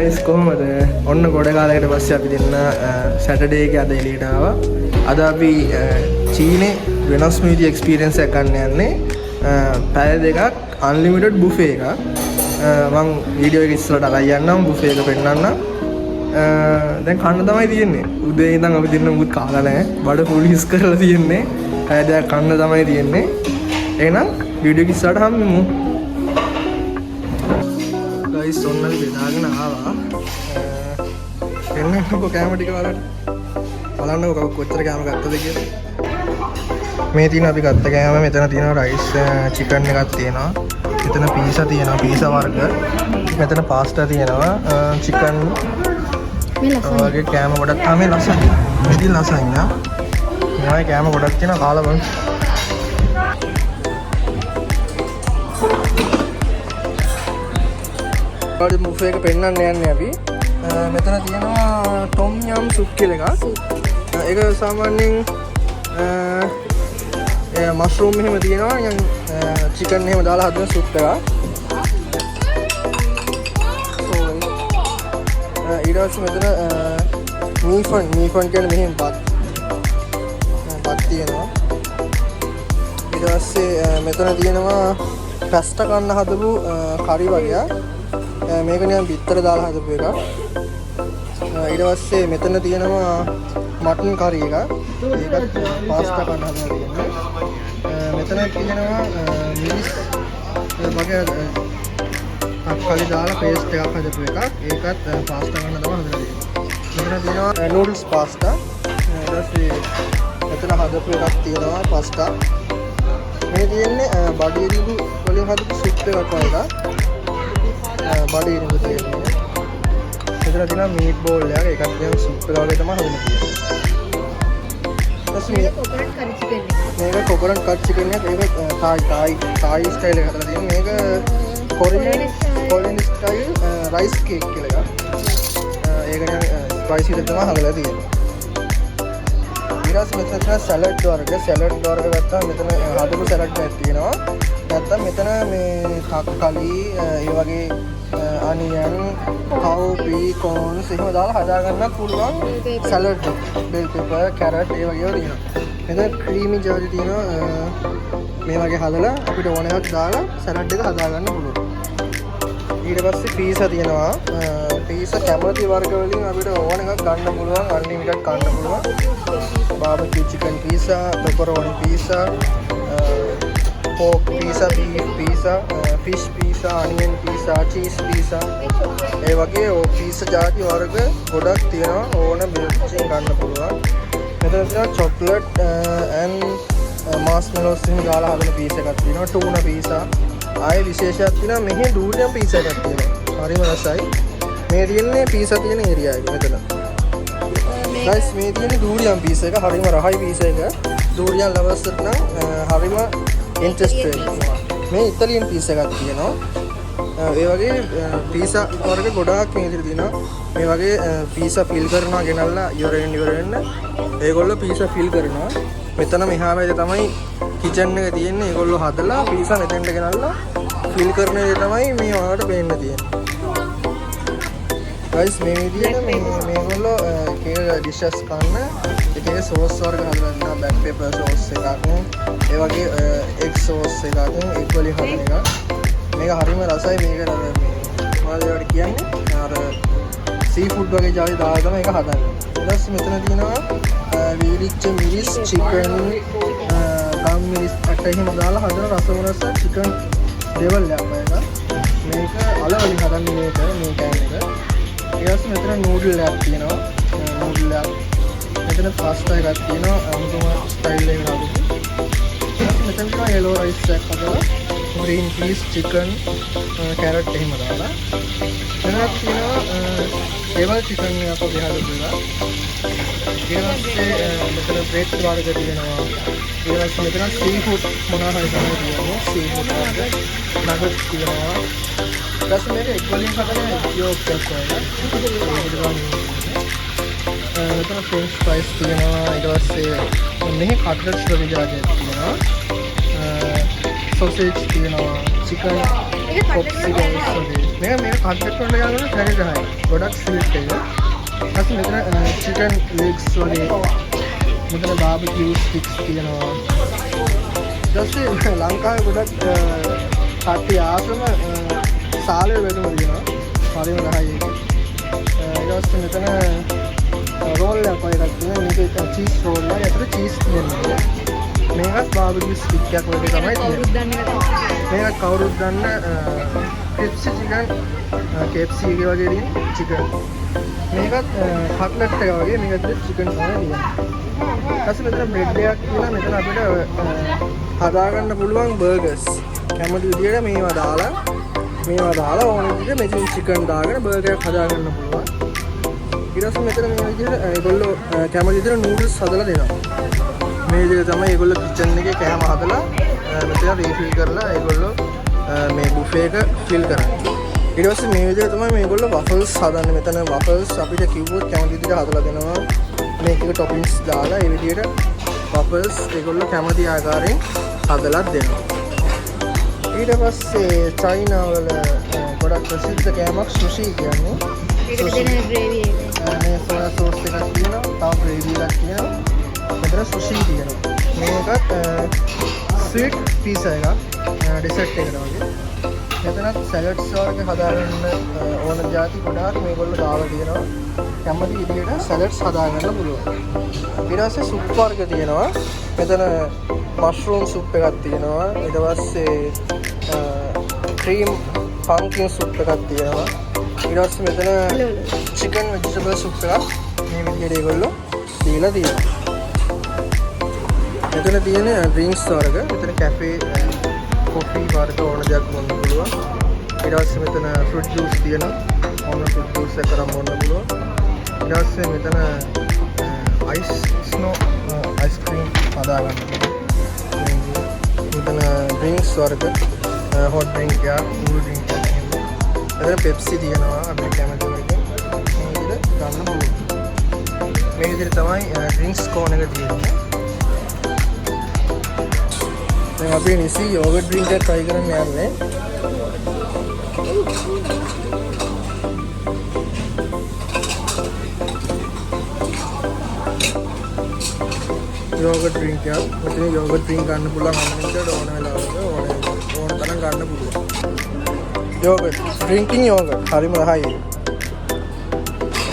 Guys කොහොමද? ඔන්න ගොඩ කාලයකට පස්සේ අපි දෙන්න සැටර්ඩේ එකේ අද එළියට ආවා. අද අපි චීනේ වෙනස්ම විදිහේ එක්ස්පීරියන්ස් එකක් ගන්න යන්නේ. පැය දෙකක් අන්ලිමිටඩ් බුෆේ එකක්. මම වීඩියෝ එක ඉස්සරහට අරන් යන්නම් බුෆේ එක පෙන්නන්නම්. දැන් කන්න තමයි තියෙන්නේ. උදේ ඉඳන් අපි දෙන්න මුත් කාලා නැහැ. බඩ ෆුල් හිස් කරලා තියෙන්නේ. පැය දෙකක් කන්න තමයි තියෙන්නේ. එහෙනම් වීඩියෝ එක ඉස්සරහට හම්බෙමු. ගයිස් ඔන්න අපි බෙදාගෙන ආවා. එන්නකො කැම ටික වලට. බලන්නකො කොච්චර කැම ගත්තද කියලා. මේ තියෙන අපි ගත්ත කැම මෙතන තියෙනවා රයිස් චිකන් එකක් තියෙනවා. මෙතන පීසා තියෙනවා පීසා වර්ග. මෙතන පාස්තා තියෙනවා චිකන් වගේ කැම ගොඩක් තමයි ලස්සන. මෙතන ලස්සන නා. මේවයි කැම ගොඩක් තියෙනවා කාලා බලන්න. බඩ බුෆේ එක පෙන්නන්න යන්නේ අපි. මෙතන තියෙනවා ටොම් යම් සුප් කියලා එකක්. ඒක සාමාන්‍යයෙන් මෂ්රූම් එහෙම තියෙනවා. නිකන් චිකන් එහෙම දාලා හදන සුප් එකක්. ඊට පස්සේ මෙතන මීෆන් කියන්නේ මෙහෙම බත් තියෙනවා. ඊට පස්සේ මෙතන තියෙනවා පැස්ටා කන්න හදපු කරි වගේක්. මේක නිකන් බිත්තර දාලා හදපු එකක්. ඊට පස්සේ මෙතන තියෙනවා මටන් කරි එකක්. ඒකත් පාස්තා කන්න හදලා තියෙනවා. මෙතන තියෙනවා මිරිස් වගේ තක්කාලි දාලා පේස්ට් එකක් හදපු එකක්. ඒකත් පාස්තා කන්න තමයි හදලා තියෙන්නේ. මෙතන තියෙනවා නූඩල්ස් පාස්තා. ඊට පස්සේ මෙතන හදපු එකක් තියෙනවා පාස්තා. මේ තියෙන්නේ බඩිරිඟු වලින් හදපු සුප් එකක් වගේ එකක්. බඩිරිඟු තියෙනවා. මෙතන තියෙනවා මීට් බෝල් එකක්. ඒකත් දැන් සුප් එක වගේ තමයි හදලා තියෙන්නේ. මේක කොකනට් කට් චිකන් එක. ඒක තායි ස්ටයිල් එකක් හදලා තියෙනවා. මේක කොරියන් ස්ටයිල් රයිස් කේක් කියලා එකක්. ඒක නිකන් ස්පයිසි එකක් තමයි හදලා තියෙන්නේ. ඊට පස්සේ මෙතන සලාඩ් වර්ග ගත්තා. මෙතන හදපු සලාඩ් එකක් තියෙනවා. නැත්තම් මෙතන මේ තක්කලි ඒ වගේ අනියන් කව්පී කෝන්ස් එහෙම දාලා හදා ගන්නත් පුළුවන් සලාඩ් එක. බෙල් පෙපර් කැරට් ඒ වගේ ඒවා තියෙනවා. මෙතන ක්‍රීමි ජර්ජි තියෙනවා. මේ වගේ හදලා අපිට ඕන එකක් දාලා සලාඩ් එක හදා ගන්න පුළුවන්. ඊට පස්සේ පීසා තියෙනවා. පීසා කැමති වර්ග වලින් අපිට ඕන එකක් ගන්න පුළුවන්. අන්ලිමිටඩ් ගන්න පුළුවන්. Barbecue chicken pizza, pepperoni pizza, pork pizza, beef pizza, fish pizza, onion pizza, cheese pizza. ඒ වගේ pizza ಜಾති වර්ග ගොඩක් තියෙනවා. ඕන බෙල්චෙන් ගන්න පුළුවන්. මෙතන තියෙනවා chocolate and marshmallows එහෙම දාලා හදන pizza එකක් තියෙනවා. tuna pizza. ආයේ විශේෂයක් තියෙනවා. මෙහි durian pizza එකක් තියෙනවා. හරිම රසයි. මේ තියෙන්නේ pizza තියෙන area එක මෙතන. guys මේ තියෙන්නේ durian pizza එක. හරිම රහයි pizza එක. durian lovers නම් හරිම ඉන්ට්‍රස්ට් මේ ඉතාලියන් පීසා එකක් තියෙනවා. ඒ වගේ පීසා වර්ග ගොඩාක් මේ විදිහට තියෙනවා. මේ වගේ පීසා ෆිල් කරනවා ගෙනල්ලා ඉවර වෙන්න ඒගොල්ලෝ පීසා ෆිල් කරනවා. මෙතන මෙහා පැත්තේ තමයි කිචන් එක තියෙන්නේ. ඒගොල්ලෝ හදලා පීසා මෙතෙන්ට ගෙනල්ලා ෆිල් කරන දේ තමයි මේ ඔයාලට පේන්න තියෙන්නේ. guys මේ විදිහට මේගොල්ලෝ කේල් ඩිෂස් කන්න ඒකේ සෝස් වර්ග හදලා තියෙනවා. බ්ලැක් පෙපර් සෝස් එකක්, ඒ වගේ එග් සෝස් එකක්, එග් වලින් හදන එක. මේක හරිම රසයි. මේක මොනවද ඒවට කියන්නේ? අර සී ෆුඩ් වගේ ජාති දාලා තමයි ඒක හදන්නේ. ඊට පස්සේ මෙතන තියෙනවා වීලිච්ච මිරිස් චිකන් ගම් මිරිස් අට එහෙම දාලා හදන රසවරස චිකන් ලෙවල් එකක් මේක. මේක අල වලින් හදන්නේ මේ කෑම එක. ඊට පස්සේ මෙතන නූඩල් එකක් තියෙනවා. නූඩල් එකක්. මෙතන පාස්තා එකක් තියෙනවා. අමුතුම ස්ටයිල් එකකට හදපු. මෙතන තියෙනවා yellow rice එකක් හදලා green peas chicken carrot එහෙම දාලා. එතනක් තියෙනවා table chicken එකක් අපි හදපු එක. ඊට පස්සේ මෙතන bread වර්ග තියෙනවා. ඊට පස්සේ මෙතන seafood මොනවා හරි තමයි තියෙන්නේ. seafood වර්ග nuggets තියෙනවා. ඊට පස්සේ මේක egg වලින් හදන yolk එකක් වගේ. මෙතන french fries තියෙනවා. ඊට පස්සේ මෙහි cutlets වගේ ජාතියක් තියෙනවා. sausage තියෙනවා. chicken පොප්සිකල්ස් වගේ මේක කට්ලට් වලට ගානකොට 36යි ගොඩක් ස්වීට් එක ඊපස්සේ මෙතන චිකන් ලෙග්ස් වගේ මෙතන බාබකියු ස්ටික්ස් තියෙනවා ඊපස්සේ ලංකාවේ ගොඩක් කට්ටිය ආසම සාලේ වෙනම තියෙනවා හරිම රහයි ඒක ඊපස්සේ මෙතන රෝල් එකක් වගේ එකක් තියෙනවා මේක චීස් රෝල් එකක් ඒකට චීස් තියෙනවා මේකත් බාබකියු ස්ටික් එකක් වගේ තමයි තියෙන්නේ මේක කවුරුත් දන්න ක්‍රිස්පි චිකන් KFC එකේ වගේ තියෙන චිකන් මේකත් කට්ලට් එක වගේ මේකත් චිකන් තමයි තියෙන්නේ ඊට මෙතන බ්‍රෙඩ් එකක් කියලා මෙතන අපිට හදාගන්න පුළුවන් බර්ගර්ස් කැමති විදියට මේවා දාලා ඕන විදිහට මෙතන චිකන් දාගෙන බර්ගර් එකක් හදාගන්න පුළුවන් ඊට පස්සේ මෙතන මේ විදිහට ඒගොල්ලෝ කැමති විදිහට නූඩල්ස් හදලා දෙනවා මේ විදිහට තමයි ඒගොල්ලෝ කිචන් එකේ කෑම හදලා මෙතන රීෆිල් කරලා ඒගොල්ලෝ මේ බුෆේ එක ෆිල් කරන්නේ ඊට පස්සේ මේ විදිහට තමයි මේගොල්ලෝ වෆල්ස් හදන්නේ මෙතන වෆල්ස් අපිට කිව්වොත් කැමති විදිහට හදලා දෙනවා මේකේ টොපින්ග්ස් දාලා ඒ විදිහට වෆල්ස් ඒගොල්ලෝ කැමති ආකාරයෙන් හදලා දෙනවා ඊට පස්සේ චයිනා වල ගොඩක් ප්‍රසිද්ධ කෑමක් සුෂි කියන්නේ ඒකට දෙන ග්‍රේවි එක මේ සෝයා සෝස් එකක් තියෙනවා තව ග්‍රේවි එකක් තියෙනවා මෙතන සුෂි තියෙනවා මේකත් ස්වීට් පීසා එකක් ඩෙසර්ට් එකට වගේ මෙතනත් සැලඩ්ස් වර්ග හදාගන්න ඕන જાති ගොඩාක් මේගොල්ලෝ දාලා තියෙනවා කැමති විදිහට සැලඩ්ස් හදාගන්න පුළුවන් ඊට පස්සේ සුප් වර්ග තියෙනවා මෙතන මෂ්රූම් සුප් එකක් තියෙනවා ඊට පස්සේ ක්‍රීම් පම්කින් සුප් එකක් තියෙනවා ඊට පස්සේ මෙතන චිකන් වෙජිටබල් සුප් එකක් මේ විදිහට ඒගොල්ලෝ දීලා තියෙනවා මෙතන තියෙන ඩ්‍රින්ක්ස් වර්ග මෙතන කැෆේ කොෆි වර්ග ඕන දෙයක් බොන්න පුළුවන් ඊට පස්සේ මෙතන ෆෘට් ජූස් තියෙනවා ඕන ෆෘට් ජූස් එකක් කරන් බොන්න පුළුවන් ඊට පස්සේ මෙතන අයිස් ස්නෝ අයිස්ක්‍රීම් හදාගන්න මෙතන ඩ්‍රින්ක්ස් වර්ග හොට් ඩ්‍රින්ක් එකක් කූල් ඩ්‍රින්ක් එකක් මෙතන පෙප්සි තියෙනවා අපිට කැමති වගේ මේ විදිහට ගන්න පුළුවන් මේ විදිහට තමයි ඩ්‍රින්ක්ස් කෝන් එක තියෙන්නේ දැන් අපි නිසි යෝගට් ඩ්‍රින්ක් එකක් try කරන්න යන්නේ යෝගට් ඩ්‍රින්ක් එකක් මෙතන යෝගට් ඩ්‍රින්ක් ගන්න පුළුවන් අන්ලිමිටඩ් ඕන වෙලාවක ඕන තරම් ගන්න පුළුවන් යෝගට් ඩ්‍රින්කින් යෝගට් හරිම රහයි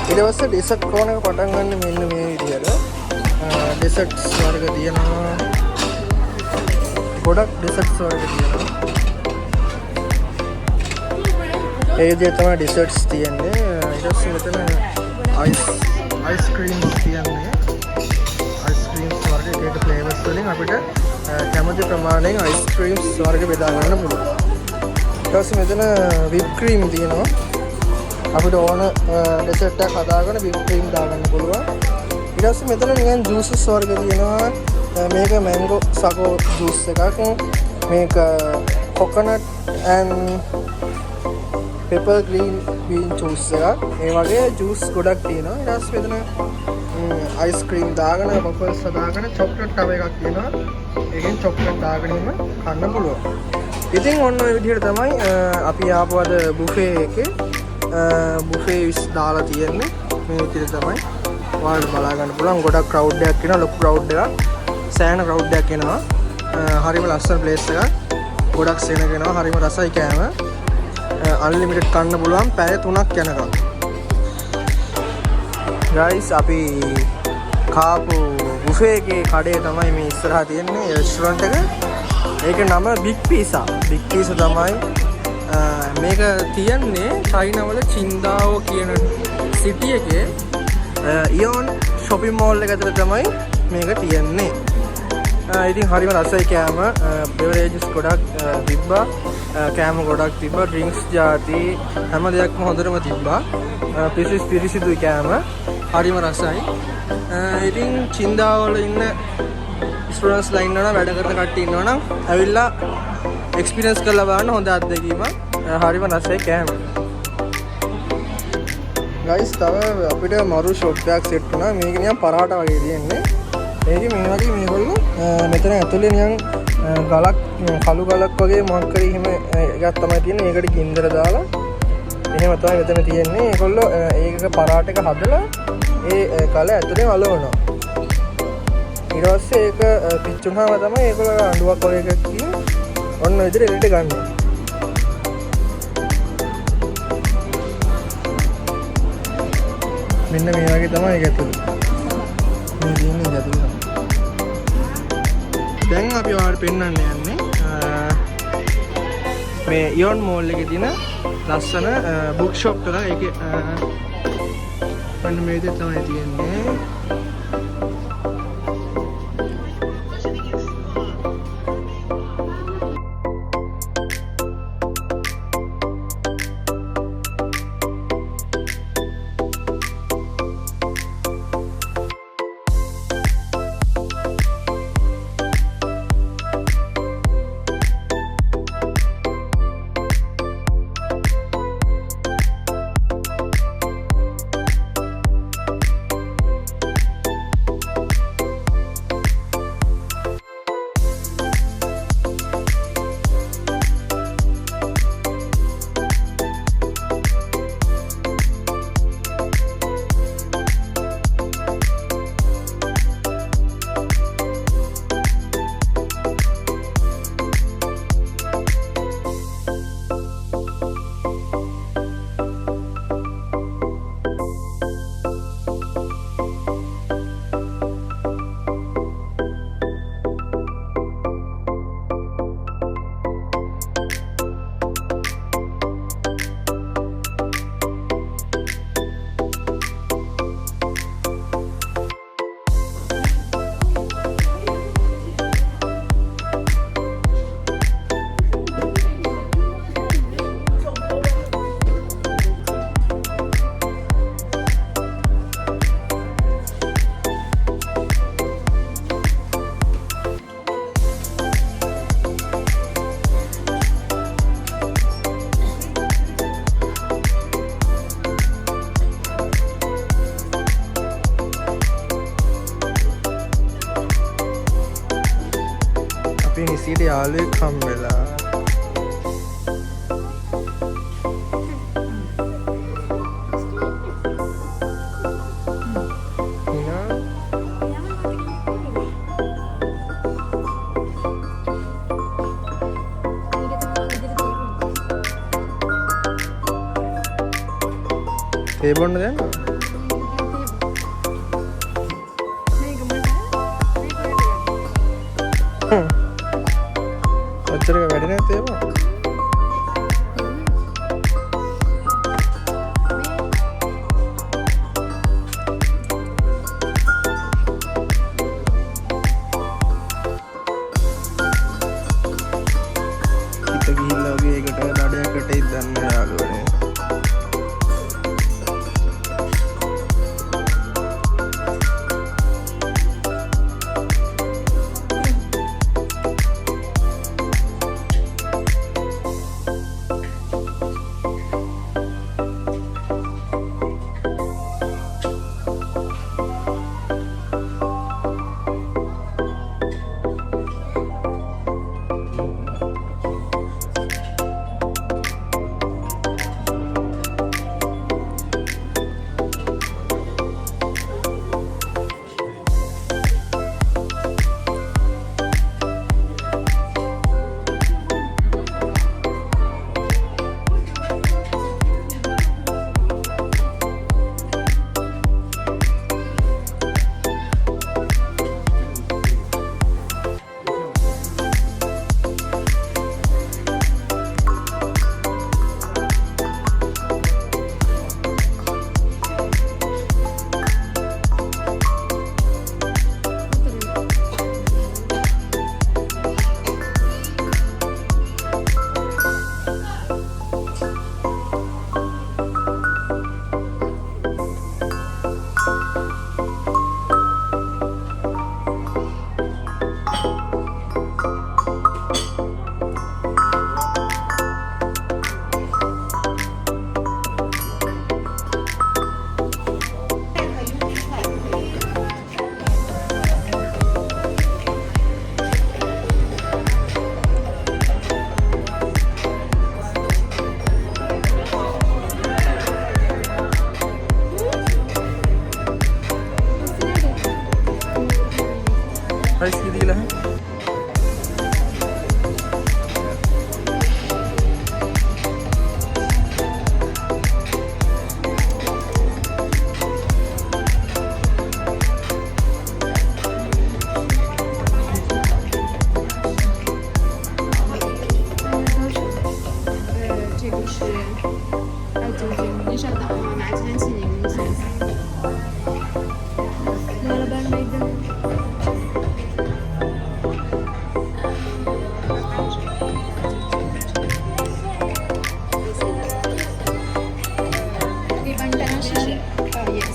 ඊට පස්සේ ඩෙසර්ට් කෝන් එක පටන් ගන්න මෙන්න මේ විදිහට ඩෙසර්ට්ස් වර්ග තියෙනවා ගොඩක් ඩෙසර්ට්ස් වර්ග තියෙනවා ඒ විදිහට තමයි ඩෙසර්ට්ස් තියෙන්නේ ඊට පස්සේ මෙතන අයිස්ක්‍රීම්ස් තියෙන්නේ අයිස්ක්‍රීම්ස් වර්ග එක ෆ්ලේවර්ස් වලින් අපිට කැමති ප්‍රමාණයෙන් අයිස්ක්‍රීම්ස් වර්ග බෙදා ගන්න පුළුවන් ඊට පස්සේ මෙතන විප් ක්‍රීම් තියෙනවා අපිට ඕන ඩෙසර්ට් එකක් හදාගෙන විප් ක්‍රීම් දාගන්න පුළුවන් ඊට පස්සේ මෙතන නිකන් ජූසස් වර්ග තියෙනවා මේක මැංගෝ සකෝ ජූස් එකක් මේක coconut and pepper green bean juice එකක් ඒ වගේ ජූස් ගොඩක් තියෙනවා ඊට පස්සේ මෙතන අයිස්ක්‍රීම් දාගෙන බබල්ස් හදාගෙන චොක්ලට් කව එකක් තියෙනවා ඒකෙන් චොක්ලට් දාගෙන කන්න පුළුවන් ඉතින් ඔන්න ඔය විදිහට තමයි අපි ආපු අද බුෆේ එකේ බුෆේ දාලා තියෙන්නේ මේ විදිහට තමයි ඔයාලට බලා ගන්න පුළුවන් ගොඩක් ක්‍රවුඩ් එකක් එනවා ලොකු ක්‍රවුඩ් එකක් සෑහෙන ක්‍රවුඩ් එකක් එනවා හරිම ලස්සන ප්ලේස් එකක් ගොඩක් සෙනග එනවා හරිම රසයි කෑම අන්ලිමිටඩ් කන්න පුළුවන් පැය 3ක් යනකම් ගයිස් අපි කාපු බුෆේ එකේ කඩේ තමයි මේ ඉස්සරහා තියෙන්නේ රෙස්ටුරන්ට් එක ඒක නම බිග් පීසා තමයි මේක තියන්නේ චයිනා වල චින්දාවෝ කියන සිටි එකේ ඉයෝන් shopping mall එක ඇතුළේ තමයි මේක තියන්නේ ඉතින් හරිම රසයි කෑම බෙවරේජස් ගොඩක් තිබ්බා කෑම ගොඩක් තිබ්බා ඩ්‍රින්ක්ස් ಜಾති හැම දෙයක්ම හොඳටම තිබ්බා පිරිසිදුයි කෑම හරිම රසයි ඉතින් චින්දාව වල ඉන්න ස්ටුඩන්ට්ස් ලා ඉන්නවනම් වැඩ කරන කට්ටිය ඉන්නවනම් ඇවිල්ලා එක්ස්පීරියන්ස් කරලා බලන්න හොඳ අත්දැකීමක් හරිම රසයි කෑම ගයිස් තව අපිට මරු ෂොප් එකක් සෙට් වුණා මේක නිකන් පරාට වගේ තියෙන්නේ මේක මේ වගේ මේගොල්ලෝ මෙතන ඇතුලේ නිකන් ගලක් කළු ගලක් වගේ මොකක් හරි එහෙම එකක් තමයි තියෙන්නේ. ඒකට ගින්දර දාලා එහෙම තමයි මෙතන තියෙන්නේ. ඒගොල්ලෝ ඒක පරාට එක හදලා ඒ කල ඇතුලේ වලවනවා. ඊට පස්සේ ඒක පිච්චුනහම තමයි ඒගොල්ලෝ අඬුවක් වගේ එකක් තියෙන ඔන්න ඔය විදිහට එළියට ගන්නවා. මෙන්න මේ වගේ තමයි ඒක ඇතුලේ. මේ තියෙන්නේ ඇතුලේ. දැන් අපි ඔයාලට පෙන්වන්න යන්නේ මේ ඉයොන් මෝල් එකේ තියෙන ලස්සන බුක් ෂොප් එක. ඒකේ මෙන්න මේ විදිහට තමයි තියෙන්නේ. අපි නිසියට යාළුවෙක් හම්බෙලා. තේ බොන්න දැන් ඔච්චර වැඩ නැත්තේ ඒවා. හිත ගිහිල්ලා වගේ ඒකට නඩයකට ඉඳන්න යාළුවනේ. share? Yes.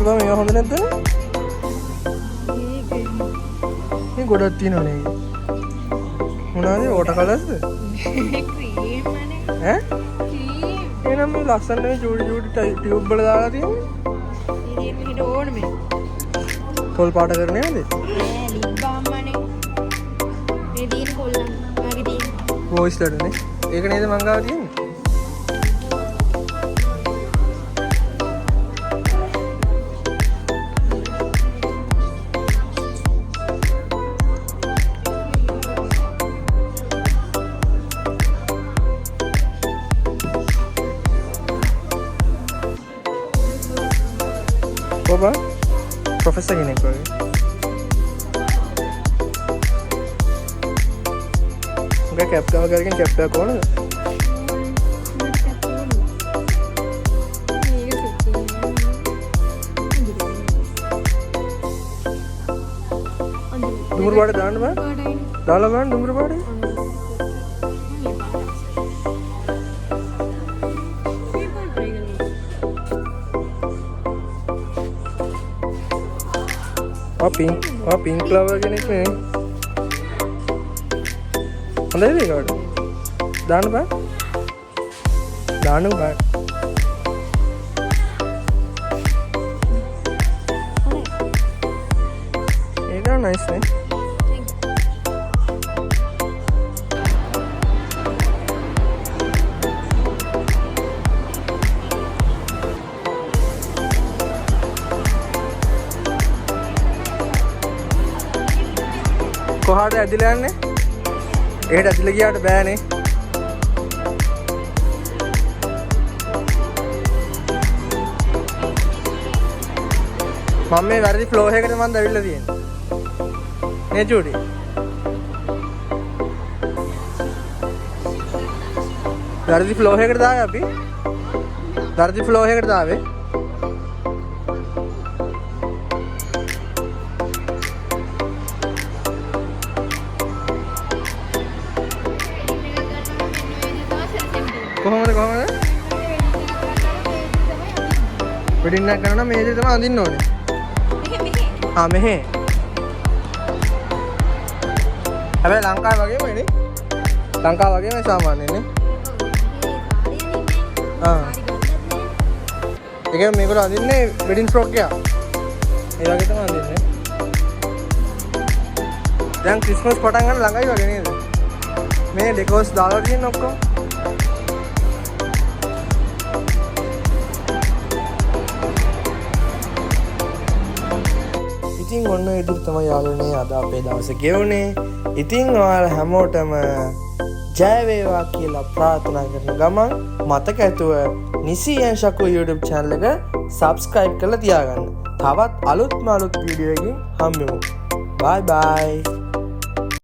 Coba මේවා හොඳ නැද්ද? මේ ගොඩක් තියෙනවනේ. මොනවාද? වෝටර් කලර්ස්ද? ක්‍රීම් අනේ. ඈ? ක්‍රීම්. එනනම් මේ ලස්සන මේ චූටි ටියුබ් වල දාලා තියෙන්නේ. ඉතින් මෙහෙට ඕන මේ. තොල් පාට කරන්නේ නේද? නෑ ලිප් බාම් අනේ. මේ දින කොල්ලන්. වාගේ දින. වොයිස් ලඩනේ. ඒක නේද මං ගාව තියෙන්නේ? Coba profesor gini kok. Enggak cap ka කරගෙන cap එක කොහොමද? දුමුරු පාට දාන්න බෑ. දාලා බලන්න දුමුරු පාට. pink flower කෙනෙක් නේ. හොඳයිද ඒකට? දාන්න බෑ. දාන්න බෑ. ඒක නයිස් නේ. කොහාට ඇදිලා යන්නේ? එහෙට ඇදිලා ගියාට බෑනේ. මම මේ වැරදි ෆ්ලෝ එකකට මම දැවිලා තියෙන්නේ. නේ චූටි? වැරදි ෆ්ලෝ එකකට දාවේ අපි. වැරදි ෆ්ලෝ එකකට දාවේ. කොහොමද වෙඩින් එක කරනවා මේ දේ තමයි අඳින්න ඕනේ. මෙහෙ. හැබැයි ලංකාවේ වගේම නේ. ලංකාව වගේම සාමාන්‍යනේ. ඒකම මේකට අඳින්නේ වෙඩින් ෆ්‍රොක් එක. ඒ වගේ තමයි අඳින්නේ. දැන් ක්‍රිස්මස් පටන් ගන්න ළඟයි වගේ නේද? මේ ඩෙකෝස් දාලා තියෙන ඔක්කොම. ඉතින් ඔන්න ඉදිරි තමයි යාළුවනේ අද අපේ දවස ගෙවුනේ. ඉතින් ඔයාලා හැමෝටම ජය වේවා කියලා ප්‍රාර්ථනා කරන ගමන් මතක ඇතුව නිසියන් ශකු YouTube channel එක subscribe කරලා තියාගන්න. තවත් අලුත් වීඩියෝ එකකින් හම්බෙමු. Bye bye.